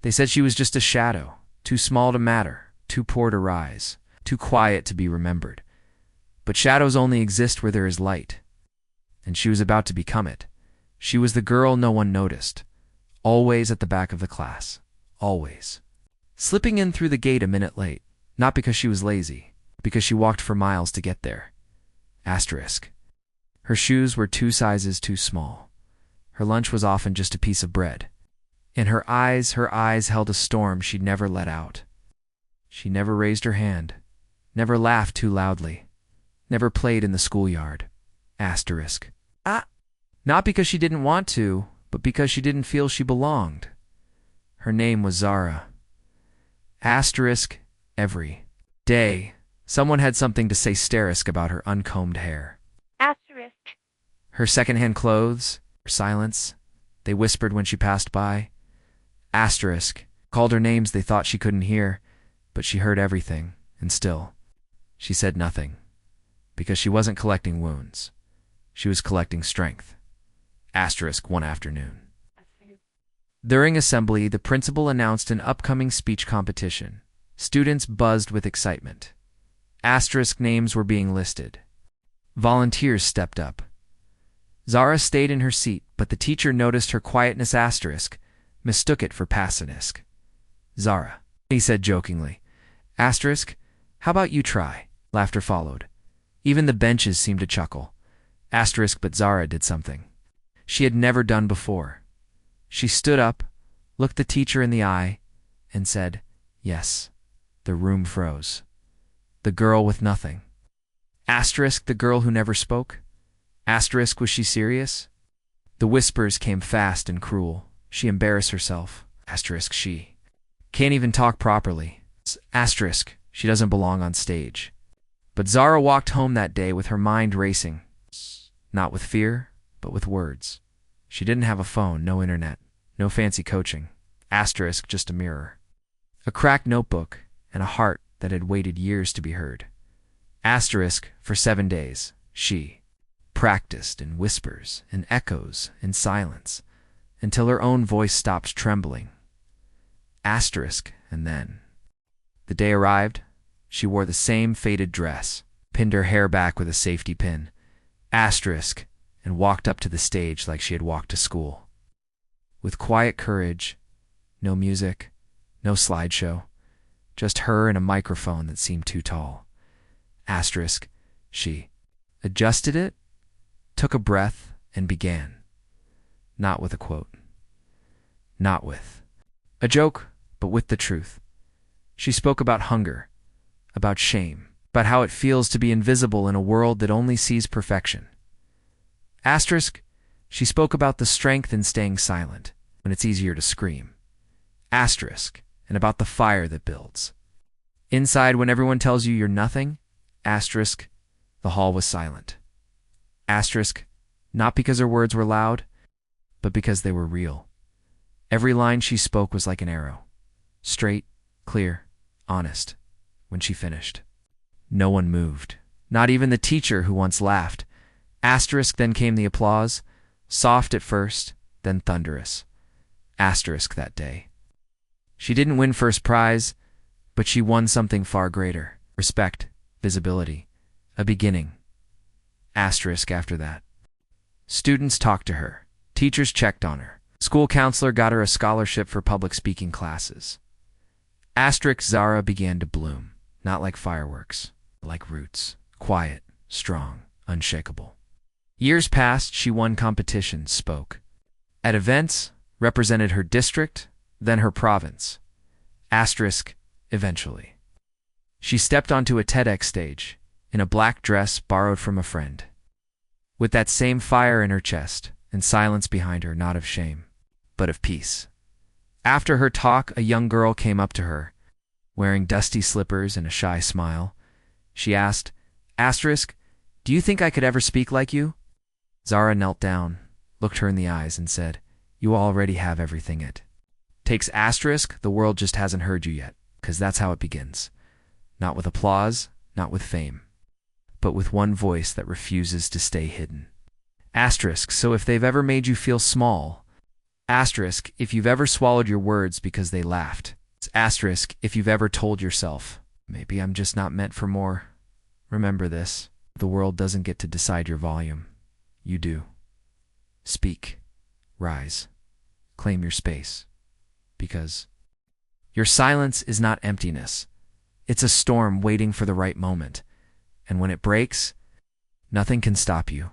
They said she was just a shadow, too small to matter, too poor to rise, too quiet to be remembered. But shadows only exist where there is light. And she was about to become it. She was the girl no one noticed, always at the back of the class, always. Slipping in through the gate a minute late, not because she was lazy, because she walked for miles to get there. Asterisk. Her shoes were 2 sizes too small. Her lunch was often just a piece of bread. In her eyes held a storm she'd never let out. She never raised her hand, never laughed too loudly, never played in the schoolyard. Asterisk. Not because she didn't want to, but because she didn't feel she belonged. Her name was Zara. Asterisk. Every day, someone had something to say asterisk about her uncombed hair. Asterisk. Her secondhand clothes, her silence, they whispered when she passed by. Asterisk. Called her names they thought she couldn't hear, but she heard everything, and still, she said nothing. Because she wasn't collecting wounds. She was collecting strength. Asterisk. One afternoon. During assembly, the principal announced an upcoming speech competition. Students buzzed with excitement. Asterisk names were being listed. Volunteers stepped up. Zara stayed in her seat, but the teacher noticed her quietness. Asterisk mistook it for passiveness. Zara, he said jokingly. Asterisk, how about you try? Laughter followed. Even the benches seemed to chuckle. Asterisk, but Zara did something she had never done before. She stood up, looked the teacher in the eye, and said, yes. The room froze. The girl with nothing. Asterisk, the girl who never spoke. Asterisk, was she serious? The whispers came fast and cruel. She embarrassed herself. Asterisk, she can't even talk properly. Asterisk, she doesn't belong on stage. But Zara walked home that day with her mind racing. Not with fear, but with words. She didn't have a phone, no internet, no fancy coaching. Asterisk, just a mirror. A cracked notebook, and a heart that had waited years to be heard. Asterisk, for 7 days, she practiced in whispers, in echoes, in silence, until her own voice stopped trembling. Asterisk, and then. The day arrived. She wore the same faded dress, pinned her hair back with a safety pin. Asterisk, and walked up to the stage like she had walked to school. With quiet courage, no music, no slideshow, just her and a microphone that seemed too tall. Asterisk, she adjusted it, took a breath, and began. Not with a quote. Not with a joke, but with the truth. She spoke about hunger, about shame, about how it feels to be invisible in a world that only sees perfection. Asterisk, she spoke about the strength in staying silent when it's easier to scream. Asterisk, and about the fire that builds. Inside, when everyone tells you you're nothing, asterisk, the hall was silent. Asterisk, not because her words were loud, but because they were real. Every line she spoke was like an arrow. Straight, clear, honest. When she finished, no one moved, not even the teacher who once laughed. Asterisk, then came the applause, soft at first, then thunderous. Asterisk, that day. She didn't win first prize, but she won something far greater. Respect, visibility, a beginning. Asterisk after that. Students talked to her. Teachers checked on her. School counselor got her a scholarship for public speaking classes. Asterisk, Zara began to bloom, not like fireworks, but like roots, quiet, strong, unshakable. Years passed, she won competitions, spoke. At events, represented her district, then her province. Asterisk, eventually. She stepped onto a TEDx stage, in a black dress borrowed from a friend. With that same fire in her chest, and silence behind her, not of shame, but of peace. After her talk, a young girl came up to her, wearing dusty slippers and a shy smile. She asked, Asterisk, do you think I could ever speak like you? Zara knelt down, looked her in the eyes, and said, you already have everything it takes. Asterisk, the world just hasn't heard you yet, 'cause that's how it begins. Not with applause, not with fame, but with one voice that refuses to stay hidden. Asterisk, so if they've ever made you feel small, Asterisk, if you've ever swallowed your words because they laughed. It's asterisk, if you've ever told yourself, maybe I'm just not meant for more. Remember this. The world doesn't get to decide your volume. You do. Speak. Rise. Claim your space. Because your silence is not emptiness. It's a storm waiting for the right moment. And when it breaks, nothing can stop you.